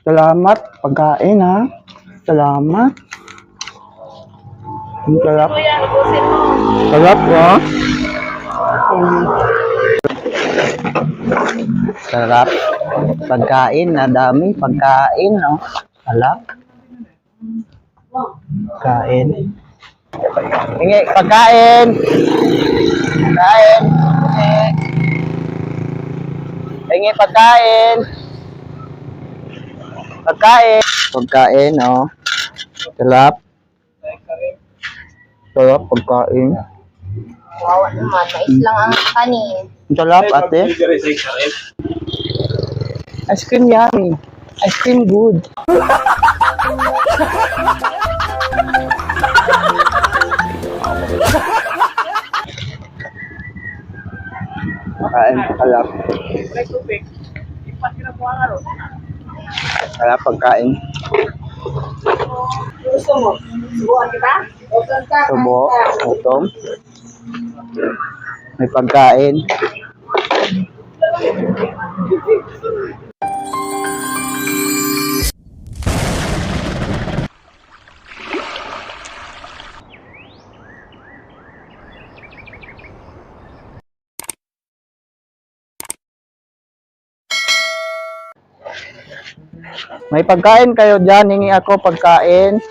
Salamat, pagkain ha. Salamat. Ang sarap. Kuya, ubusin mo. Sarap ha. Sarap. Pagkain, na dami. Pagkain, no? Sarap. Pagkain. Hingi, pagkain. Pagkain. Hingi, pagkain. Pagkain. Pagkain, no? Sarap. Sarap, pagkain. Wow, naman. Mais lang ang kanin. Ang sarap, ate. Ice cream yummy. Ice cream good. Pagkain, sarap. Sarap, pagkain. Gusto mo? Subuhan kita? Subo, utom. May pagkain. May pagkain kayo dyan, hingi ako pagkain.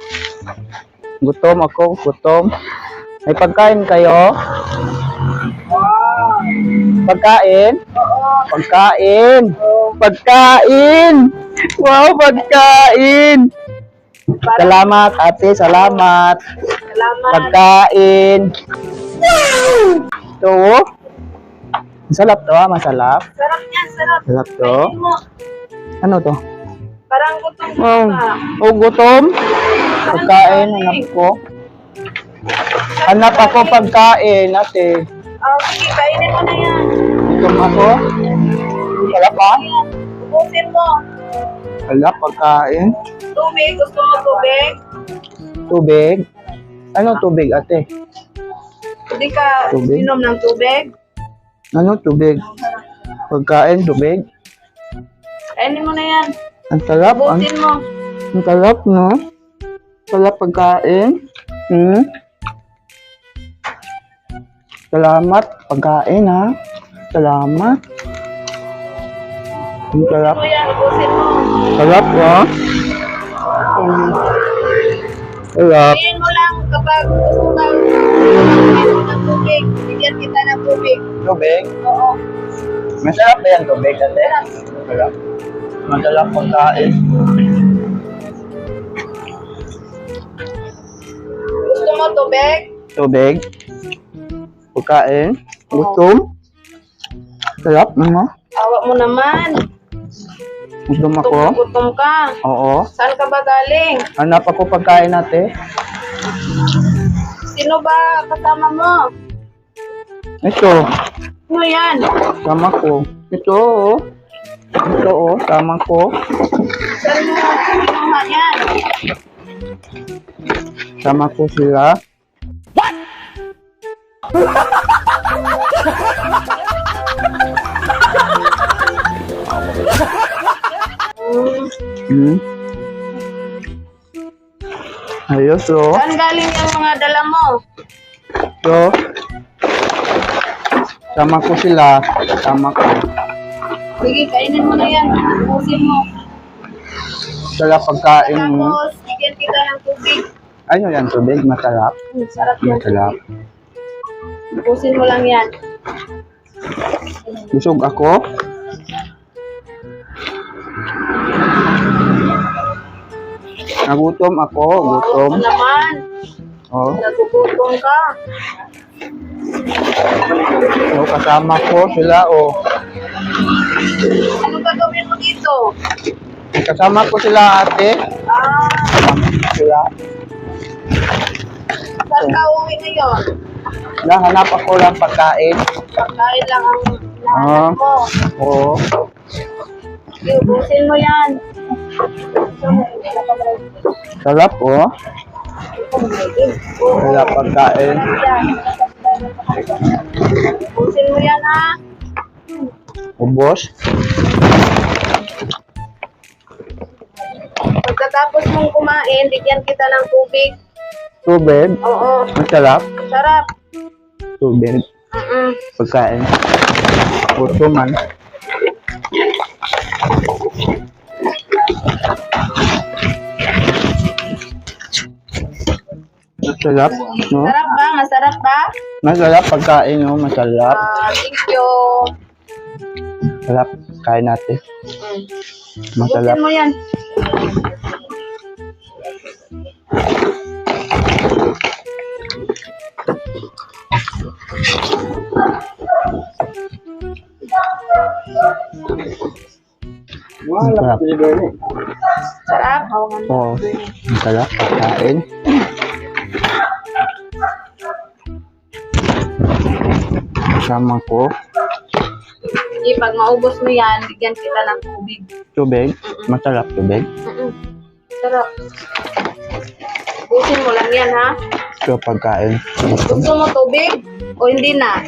Gutom ako, gutom. May pagkain kayo? Pagkain? Pagkain! Pagkain! Wow, pagkain! Salamat, ate, salamat. Salamat. Pagkain. Ito. Masarap to, masarap. Sarap yan, sarap. Masarap to. Kainin mo. Ano to? Parang gutom Oh, ka. oh gutom. Pagkain, hanap ko. Hanap ako pagkain, ate. Sige, kainin mo na yan. Gutom ako. Wala pa? Ayan, ubusin mo. Wala, pagkain. Tubig, gusto mo tubig? Tubig. Ano tubig, ate? Hindi ka Tubig? inom ng tubig? Ano tubig? Pagkain, tubig. Kainin mo na yan. Ang sarap, Ubusin mo. ang sarap, no? Sarap pagkain. Salamat, pagkain, ha? Salamat. Ang sarap. Kuya, ubusin mo. Sarap, ha? Sarap. Kainin mo lang kapag gusto ka. Kainin mo ng tubig. Bigyan kita ng tubig. Tubig? Oo. Masarap ba yan tubig, ate? Masarap. Masarap pagkain. Gusto mo tubig? Tubig. Pagkain. Gutom. Sarap, ano? Awa mo naman. Gutom ako. Gutom ka. Oo. Saan ka ba galing? Hanap ako pagkain, ate. Sino ba kasama mo? Ito. Ano yan? Sama ko. Ito, oh. Ito, oh. Sama ko. Saan mo kinuha yan? Sama ko sila. Hmm. Ayos, oh. Saan galing yung mga dala mo? Ito. Sama ko sila. Sama ko. Sige, kainin mo na yan. Ubusin mo. Sila pagkain mo. Tapos, bigyan kita ng tubig. Ano yan, tubig? Masarap. Sarap yan. Masarap. Ubusin mo lang yan. Busog ako. Nagutom ako. Gutom. Ano naman? Oh. Nagugutom ka. So, kasama ko sila, oh. Ano gagawin mo dito? Kasama ko sila, ate. Ah, Kasama ko sila. saan ka uwi ngayon? Nahanap ako lang pagkain. Pagkain lang ang Ah. nahanap mo. Oo. Sige, ubusin mo yan. Sarap, oh. Sarap pagkain. Yan. Ubusin mo yan, ha? Ubos. pagkatapos mong kumain, bigyan kita ng tubig. Tubig. Oo. Masarap. Sarap. Tubig. Pagkain. Gusto man. Masarap. No? Sarap ba? Masarap ba? Masarap pagkain, no? Masarap. Thank you. Masarap. Kain natin. Masarap. Busin mo yan. Masarap. Sarap. Oo. Masarap pagkain. Kasama ko. Sige, pag maubos mo yan, bigyan kita ng tubig. Tubig. Masarap tubig. Sarap. Busin mo lang yan, ha? So pagkain. Gusto mo tubig? O hindi na?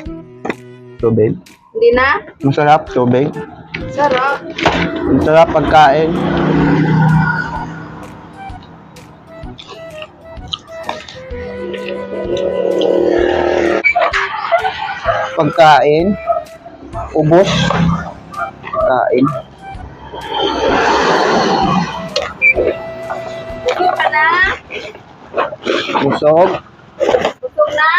Tubig. Hindi na? Masarap tubig. Sarap. Masarap pagkain. Pagkain. Ubos. Pagkain. Busog ka na? Busog. Busog na?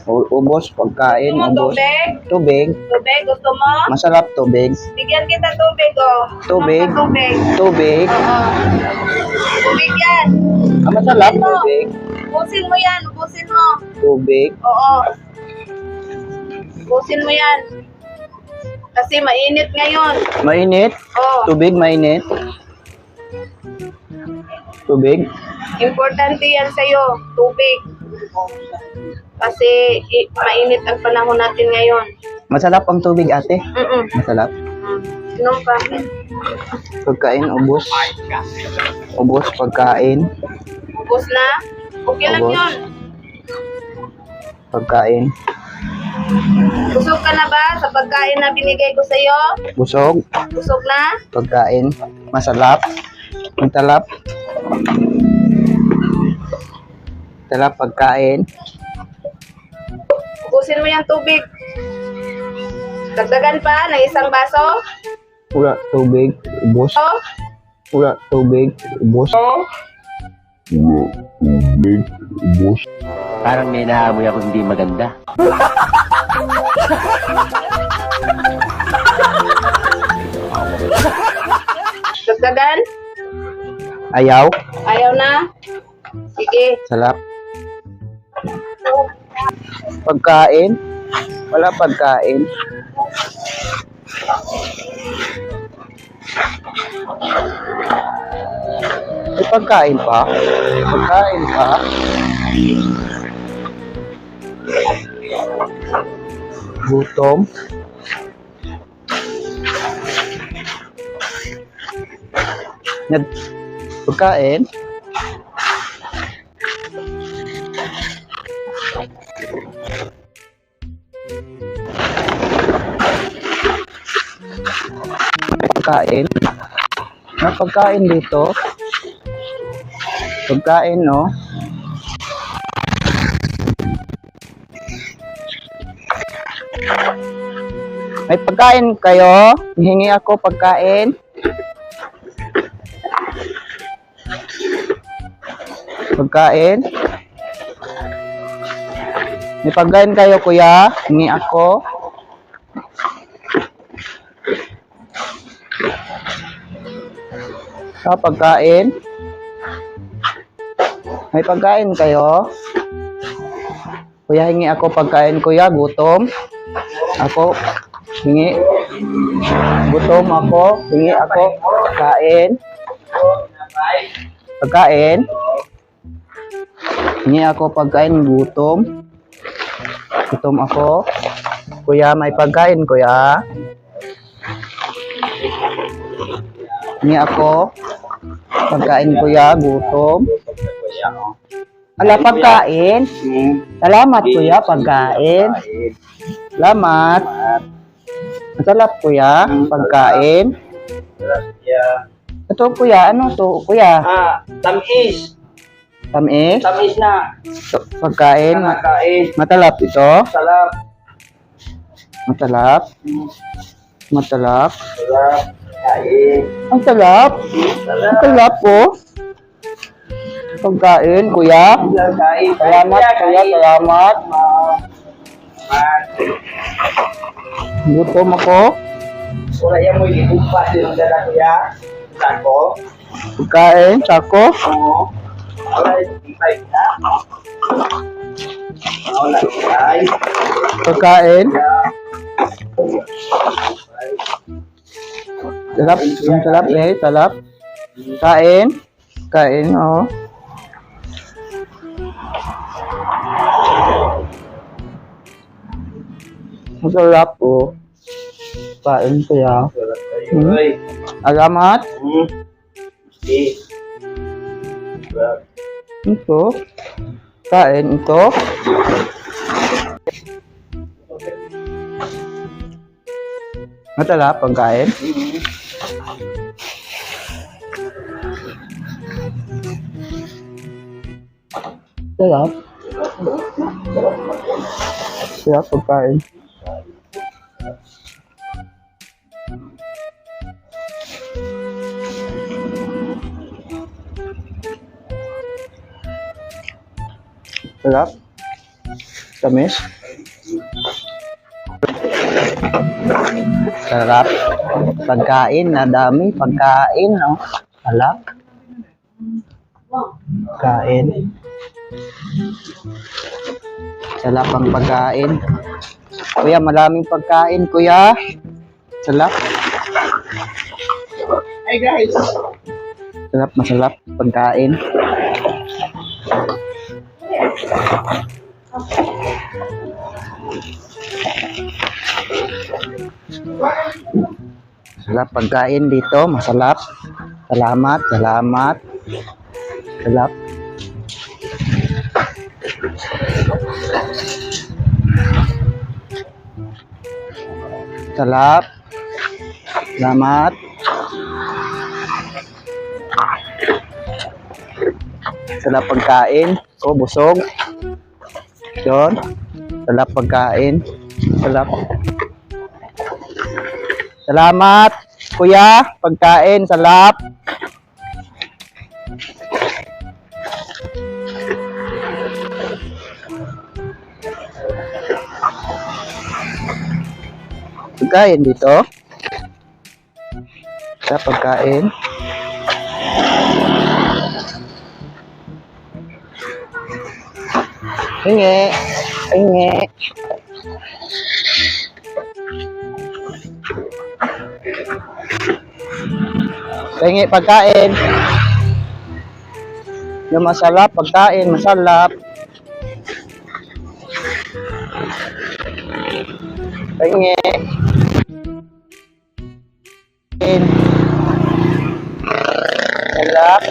Ubos. Pagkain. Gusto mo Ubos. tubig? Tubig. Tubig? Gusto mo? Masarap tubig. Bigyan kita tubig, oh. Tubig. Gusto mo tubig? Tubig. Oo. Tubig yan. Masarap Ubusin mo. tubig. Ubusin mo yan. Ubusin mo. Tubig. Oo. Ubusin mo yan. Kasi mainit ngayon. Mainit. Oo. Tubig mainit. Tubig. Importante yan sa'yo. Tubig. Kasi mainit ang panahon natin ngayon. Masarap ang tubig, ate. Masarap. Inom ka. Pagkain, ubos. Ubos, pagkain. Ubus na? Okay lang Ubus. yun. Pagkain. Busog ka na ba sa pagkain na binigay ko sa'yo? Busog. Busog na? Pagkain. Masarap. Masarap. Masarap pagkain. Ubusin mo yung tubig. Dagdagan pa ng isang baso. Wala tubig. Ubos. Oh. Wala tubig. Ubos. Oh. Wala tubig. Ubos. Parang may naamoy ako hindi maganda. Dagdagan? Ayaw. Ayaw na? Sige. Sarap. Pagkain. Wala pagkain. May pagkain pa. Pagkain pa. Gutom. Pagkain. Pagkain. May pagkain dito. Pagkain, no? May pagkain kayo? Hihingi ako pagkain. Pagkain. May pagkain kayo, kuya? Hingi ako. Sa pagkain. May pagkain kayo? Kuya, hingi ako pagkain, kuya. Gutom. Ako. Hingi. Gutom ako. Hingi ako. Pagkain. Pagkain. Hingi ako pagkain. Gutom. Gutom ako. Kuya, may pagkain, kuya. Hingi ako. Pagkain, kuya. Gutom. Ala, pagkain. Salamat, kuya. Pagkain. Salamat. Masarap, kuya. Pagkain. Ito kuya, ano to kuya? Tamis. Tamis? Tamis na. Pagkain? Nakain. Matalap ito? Salap. Matalap? Matalap? Salap. Kain. Ang talap? Ang talap po? Pagkain, kuya? Kain. Salamat, kuya, salamat. Gutom ako. Wala yan mo ilimpas yung dala kuya. Sako. Pagkain, sako. Oo. Wala yung ipay na. Wala ipay. Pagkain. Salap, yung salap eh, salap. Kain. Kain, oh. Masarap po. Kain kuya. Ay. Alamat. Eh. Ito. Kain ito. Matalap ang kain. Sarap. Sarap pagkain. Sarap. Tamis. Sarap. Pagkain na dami. Pagkain, no? Sarap. Kain. Sarap ang pagkain. Kuya, maraming pagkain, kuya. Sarap. Hey guys. Sarap, masarap pagkain. Sarap pagkain dito, masarap. Salamat, salamat. Sarap. Sarap. Salamat. Sarap pagkain. Oh, busog. Yun. Sarap pagkain. Sarap. Salamat, kuya. Pagkain, sarap. Pagkain dito. Sa pagkain. Hingi. Hingi. Hingi pagkain. Yung masarap, pagkain, masarap. Hingi. Sarap.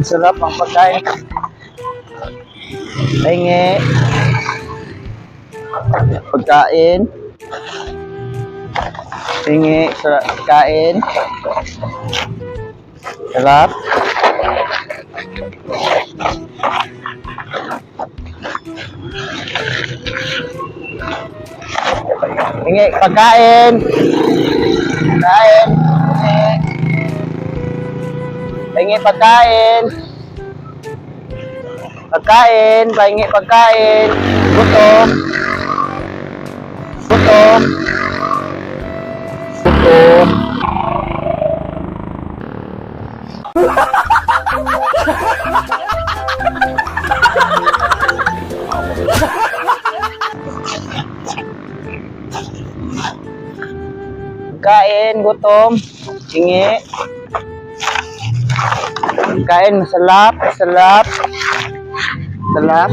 Sarap ang pagkain. Hingi. Pagkain. Hingi. Pagkain. Sarap. Hingi. Pagkain. Pagkain. Hingi pagkain. Pagkain. Hingi pagkain. Gutom. Gutom. Gutom. Pagkain, gutom. Hingi. Pagkain, masarap, masarap. Masarap.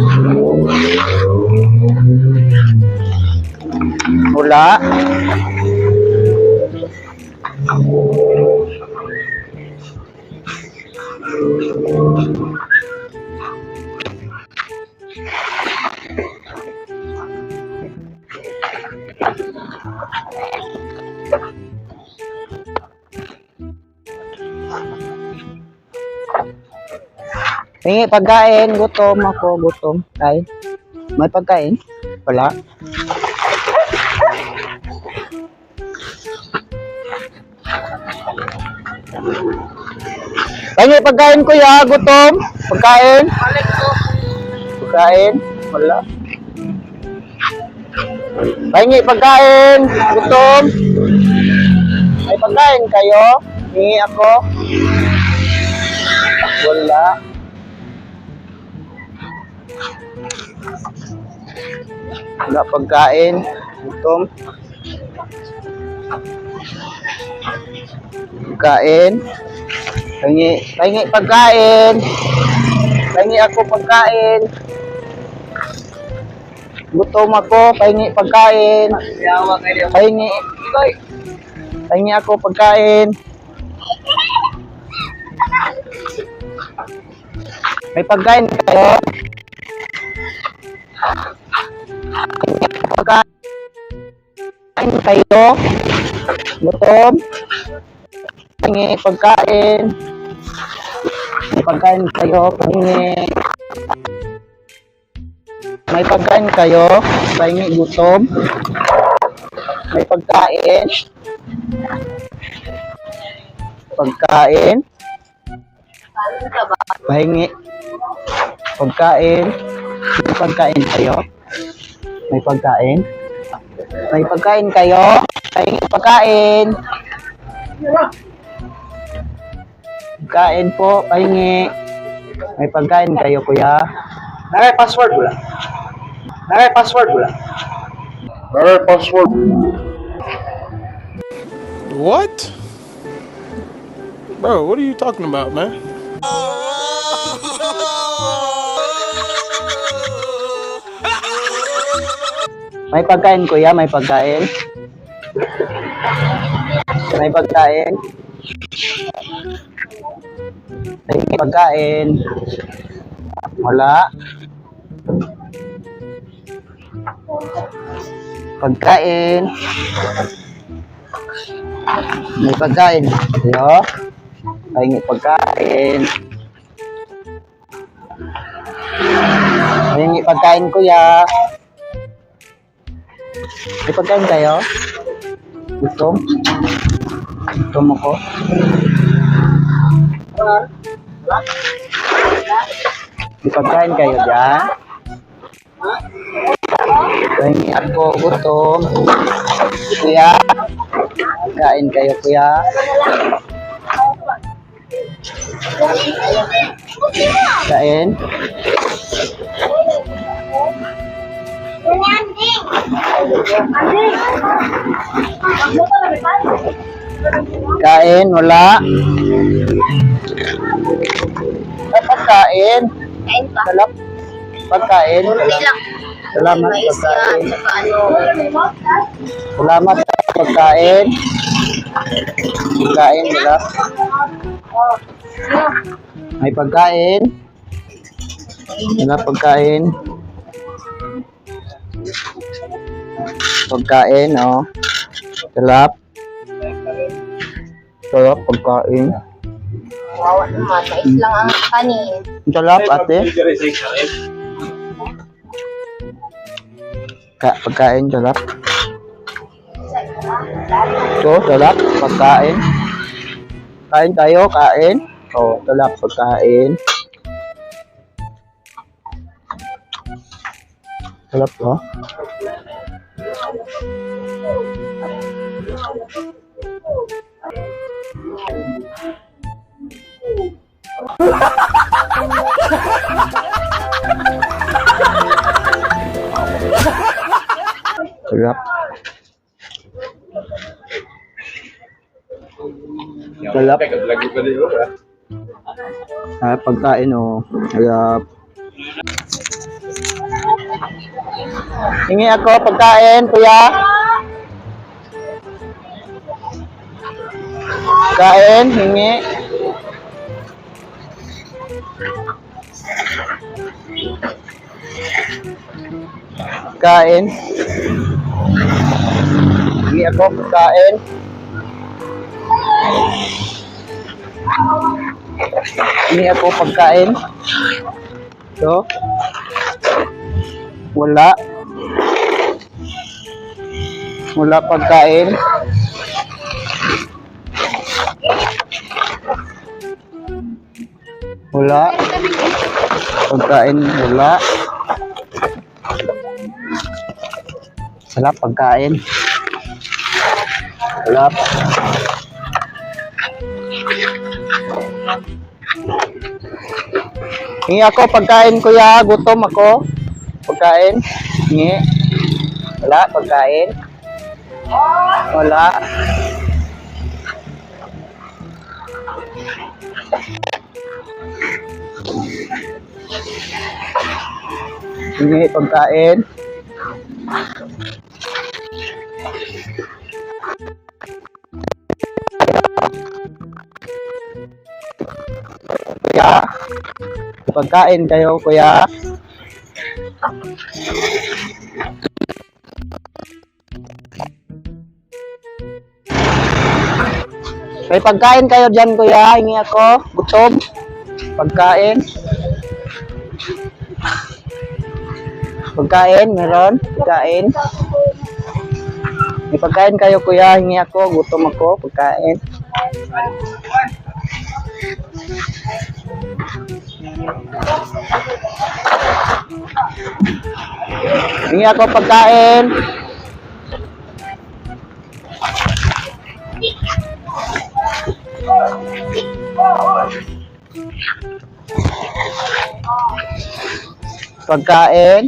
Wala. Hingi pagkain, gutom ako, gutom. Kain. May pagkain? Wala. Hingi pagkain kuya, gutom. Pagkain? Pagkain? Wala. Hingi pagkain, gutom. May pagkain kayo? Hingi ako. Wala. Wala pagkain. Gutom. Pagkain. Pahingi pagkain. Pahingi ako pagkain. Gutom ako. Pahingi pagkain. Pahingi. Pahingi ako pagkain. May pagkain kayo? Pagkain kayo? Gutom? Pahingi pagkain. May pagkain kayo? Pahingi. May pagkain kayo? Pahingi gutom? May pagkain? Pagkain? Pahingi. Pagkain? May pagkain kayo? May pagkain? May pagkain kayo? Pahingi pagkain. Pagkain po, pahingi. May pagkain kayo, kuya? Naray password mo lang. Naray password mo lang. Naray password. What? Bro, what are you talking about, man? May pagkain, kuya? May pagkain? May pagkain? Pahingi pagkain. Wala. Pagkain. May pagkain. Yo. Pahingi pagkain. Pahingi pagkain, kuya. May pagkain kayo? Gutom? Gutom ako? May pagkain kayo dyan? Pahingi ako, gutom. Kuya? Kain kayo, kuya? Kain? Kain, wala. Ay, pagkain. Kain pa. Salap. Pagkain. Hindi lang. Salamat Mais pagkain. yan. Saka ano. Salamat pagkain. Pagkain, wala. May pagkain. Wala pagkain. Pagkain, oh. Salap. Salap, pagkain. Wawa naman. Mais lang ang kanin. Salap, ate. Pagkain, salap. So, salap, pagkain. Kain tayo, kain. Oh, salap, pagkain. Salap, oh. Sarap. Sarap. Ah, pagkain, oh. Sarap. Hingi ako pagkain, kuya. Kain, hingi. Kain. Hingi Hingi ako pagkain. Hingi ako pagkain. So, wala. Wala pagkain. Wala. Pagkain, wala. Wala pagkain. Wala. Hingi ako pagkain, kuya. Gutom ako. Pagkain. Hingi. Wala pagkain. Wala. Hingi pagkain. Kuya, pagkain kayo, kuya. May pagkain kayo dyan, kuya. Hingi ako. Gutom. Pagkain. Pagkain, meron. Pagkain. May pagkain kayo, kuya. Hingi ako. Gutom ako. Pagkain. Hingi ako pagkain. Pagkain.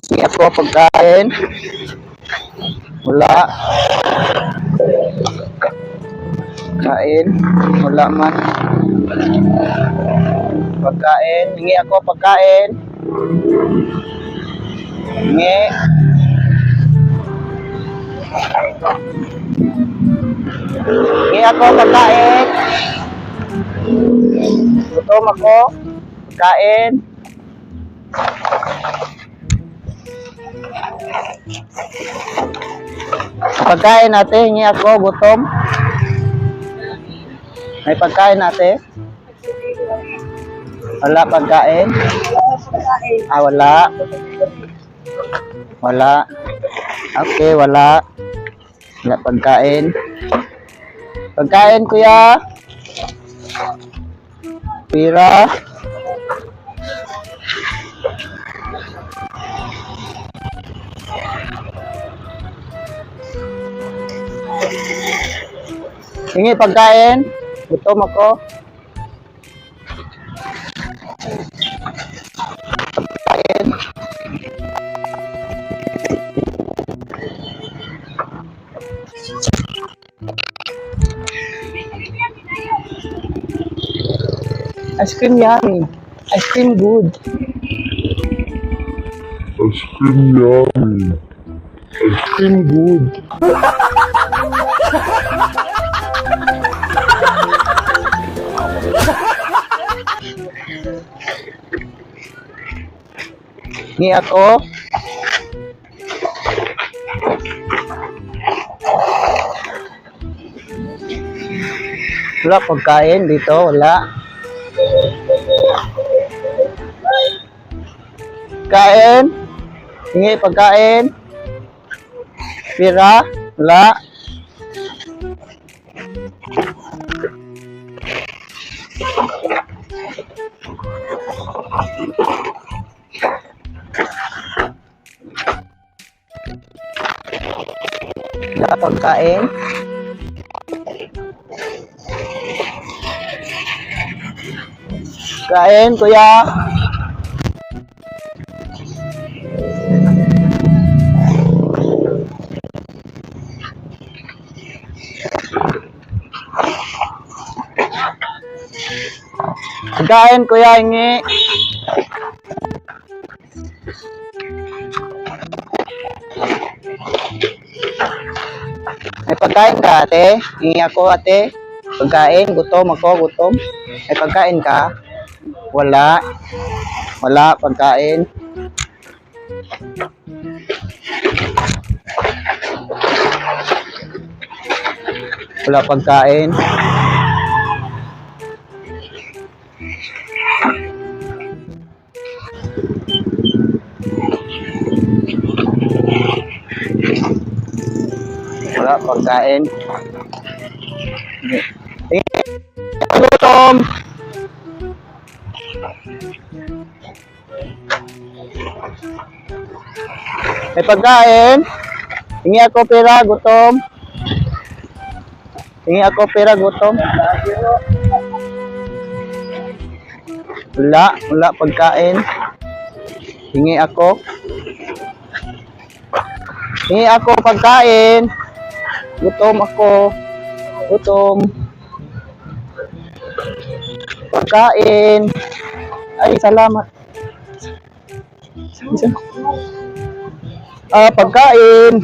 Hingi ako pagkain. Wala. Pagkain. Wala man. Pagkain. Hingi ako pagkain. Hingi. Hingi ako pagkain. Gutom ako. Pagkain. Pagkain natin, hingi ako, gutom. May pagkain natin? Wala pagkain? Ah, wala. Wala. Okay, wala. Wala pagkain. Pagkain, kuya. Pira. Hingi pagkain. Gutom ako. Pagkain. Ice cream yummy. Ice cream good. Ice cream yummy. Ice cream good. Hingi ako. Wala pagkain dito, wala. Kain. Hingi pagkain. Pira, wala. Wala pagkain. Kain, kuya. Kain, kuya, hingi. May pagkain ka, ate? Hingi ako, ate. Pagkain, gutom ako, gutom. May pagkain ka? Wala. Wala pagkain. Wala pagkain. Wala pagkain. Gutom. May pagkain. Hingi ako pera, gutom. Hingi ako pera, gutom. Wala pagkain. Hingi ako. Hingi ako pagkain. Gutom ako. Gutom. Pagkain. Ay, salamat. Pagkain.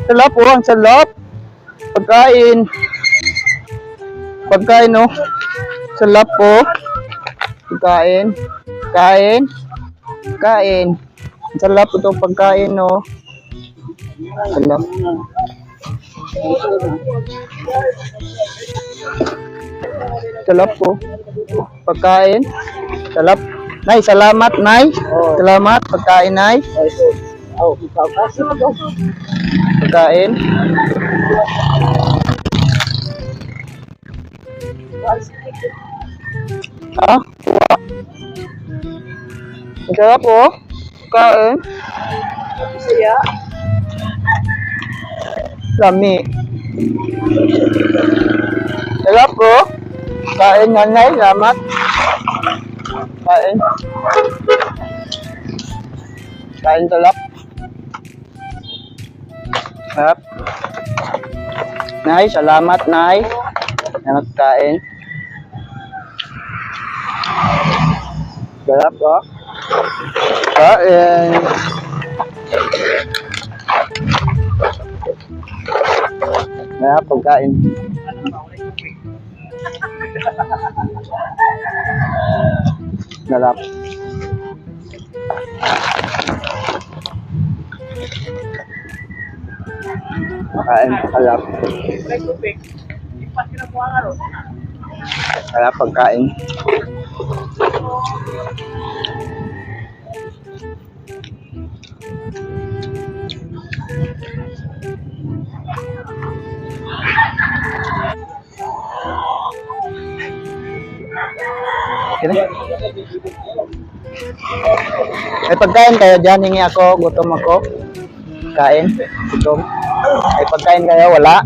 Salap po, ang salap. Pagkain. Pagkain, no? Salap po. Pagkain. Kain. Kain. Ang salap po itong pagkain, no? Salap. Salap po. Pagkain. Salap. Nay, salamat, Nay. Salamat, pagkain, Nay. Pagkain. Ha? Sarap po. Pagkain. Lami. Sarap po. Kain, Nanay. Salamat. Kain. Kain, salap. Sarap. Nay, salamat, Nay. Salamat kain. Sarap po. Kain. Sarap pagkain. Sarap. Kain, sarap. Sarap pagkain. Kini? May pagkain kayo dyan, hingi ako, gutom ako. Kain, gutom. May pagkain kayo, wala?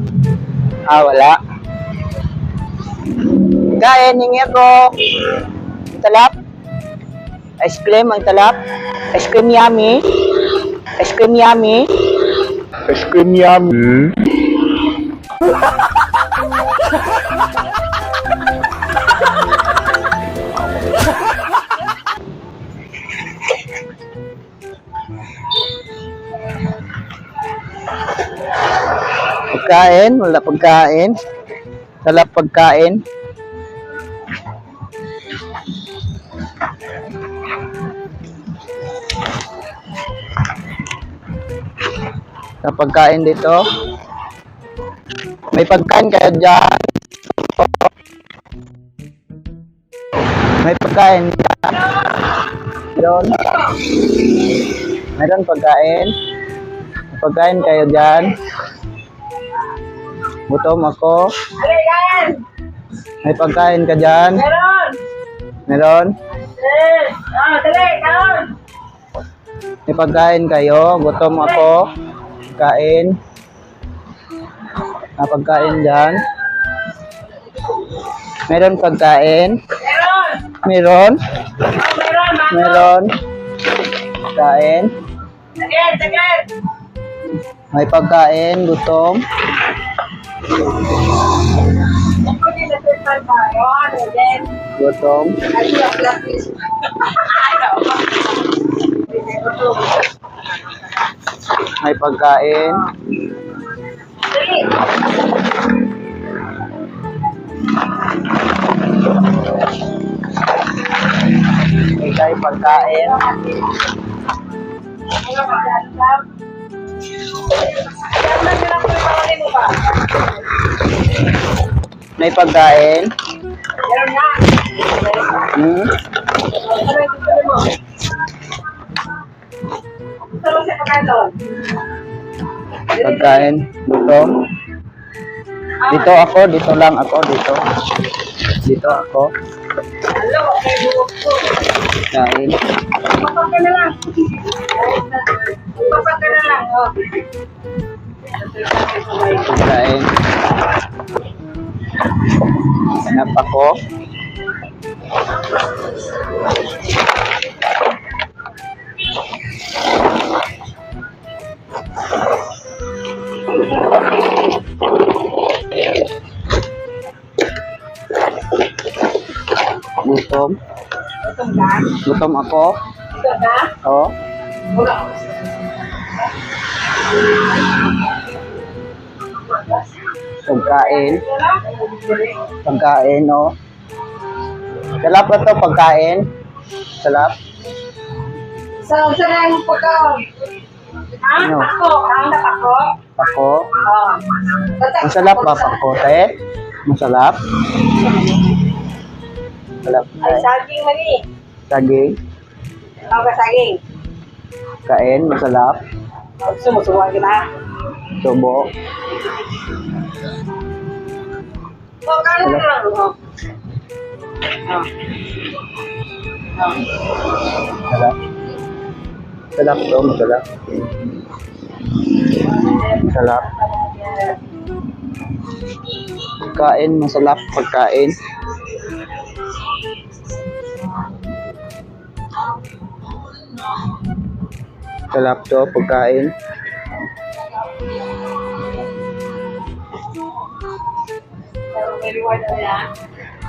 Wala. Kain, hingi ako. Talap. Ice cream, ang talap. Ice cream yummy. Ice cream yummy. Ice cream yummy. Pagkain, wala pagkain. Talap pagkain. Sa pagkain dito. May pagkain kayo dyan. May pagkain dyan. Meron. Meron pagkain. May pagkain kayo dyan. Gutom ako. May pagkain ka dyan. Meron. May pagkain kayo. Gutom ako. Kain. May pagkain dyan. Meron pagkain. Meron. Meron. Kain. May pagkain. Gutom. Gutom. May pagkain. pagkain. May pagkain. Hmm? Pagkain. Gutom. Dito ako, dito lang ako, dito. Dito ako. Kain. Papak ka na lang. Papak ka na lang. Oh. Pagkain. Hanap ako. Gutom. Gutom ako. Oh. Pagkain. Pagkain, oh. Salap na to, pagkain. Salap. Sa yung pagkaon. Ano? Ako. Ako. Pako. Oh. Masarap ba pako, te? Masarap? Salap, Ay, te. saging mani. Saging. Ako saging. Kain, masarap. Sumusuwa ka na. Subo. Oh, kano na lang. Oh. Masarap. Masarap to, masarap. Masarap. Pagkain, masarap. Pagkain. Masarap to, pagkain.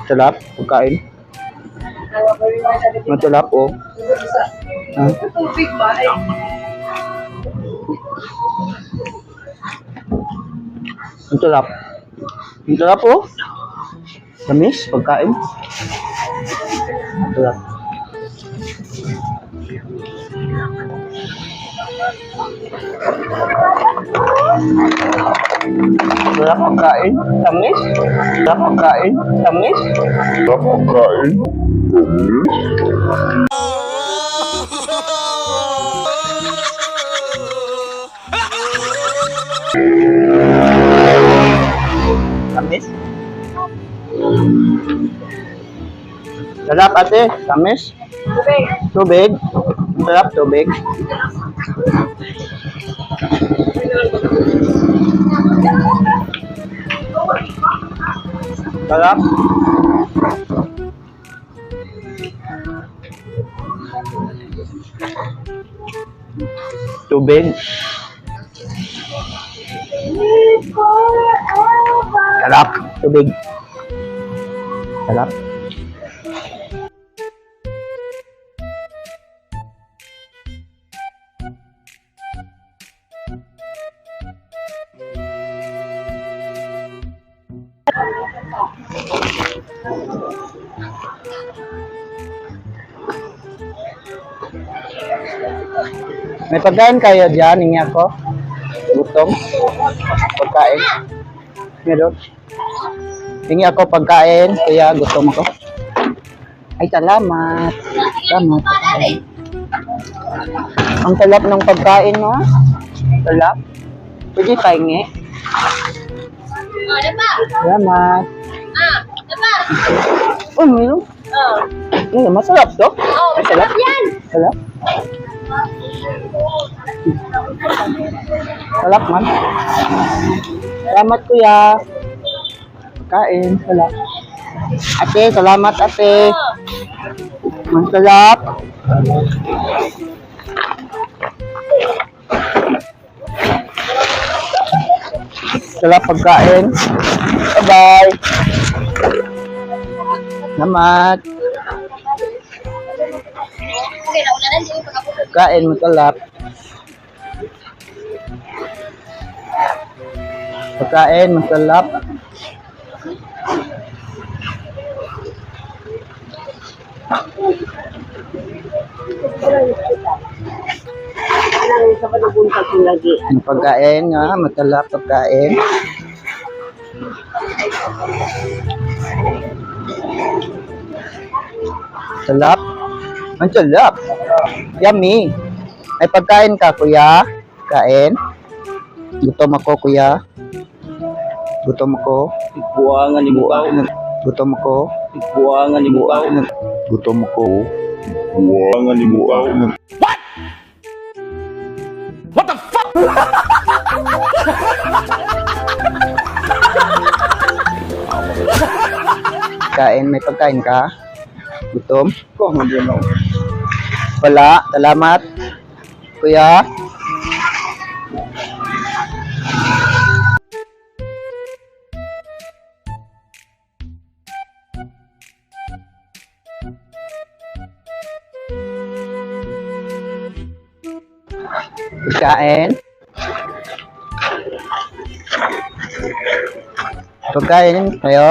Masarap, pagkain. Masarap, oh. Ha? Tubig ba? Ay, Masarap. Masarap, oh. Tamis, pagkain. Masarap. Masarap pagkain. Tamis. Masarap pagkain. Tamis. Sarap pagkain. Tamis. Sarap, ate. Tamis. tubig. Tubig. Sarap, tubig. Sarap. Tubig. Sarap. Tubig. Sarap. May pagkain kayo dyan, hingi ako. Gutom. Pagkain. Meron. Hingi ako pagkain, kaya gutom ako. Ay, salamat. Salamat. Ang talap ng pagkain, no? Talap. Pwede pahingi. Oh, diba? Salamat. Diba? Oh, meron. Oh. Masarap to. Oh, Ay, sarap. yan. Sarap. Sarap man. Salamat kuya. Kain. Sarap. Ate, salamat ate. Masarap. Sarap pagkain. Bye-bye. Salamat. Okay, nauna na din pagkapulit. Kain, masarap. Pagkain, masarap. ako lagi. Ang pagkain nga, matala pagkain. Salap. Ang salap. Yummy. Ay pagkain ka, kuya. Kain. Gutom ako, kuya. Gutom ako. Buwangan ni Bukaw. Gutom ako. Buwangan ni Bukaw. Gutom ako. Buwangan ni Bukaw. Kain, may pagkain ka? Gutom? Wala, salamat. Kuya? Pagkain? Pagkain kayo?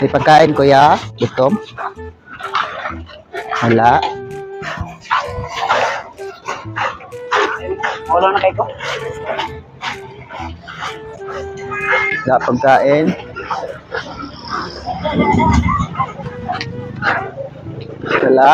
May pagkain, kuya? Gutom? Wala? Wala na kayo? Wala pagkain? Wala?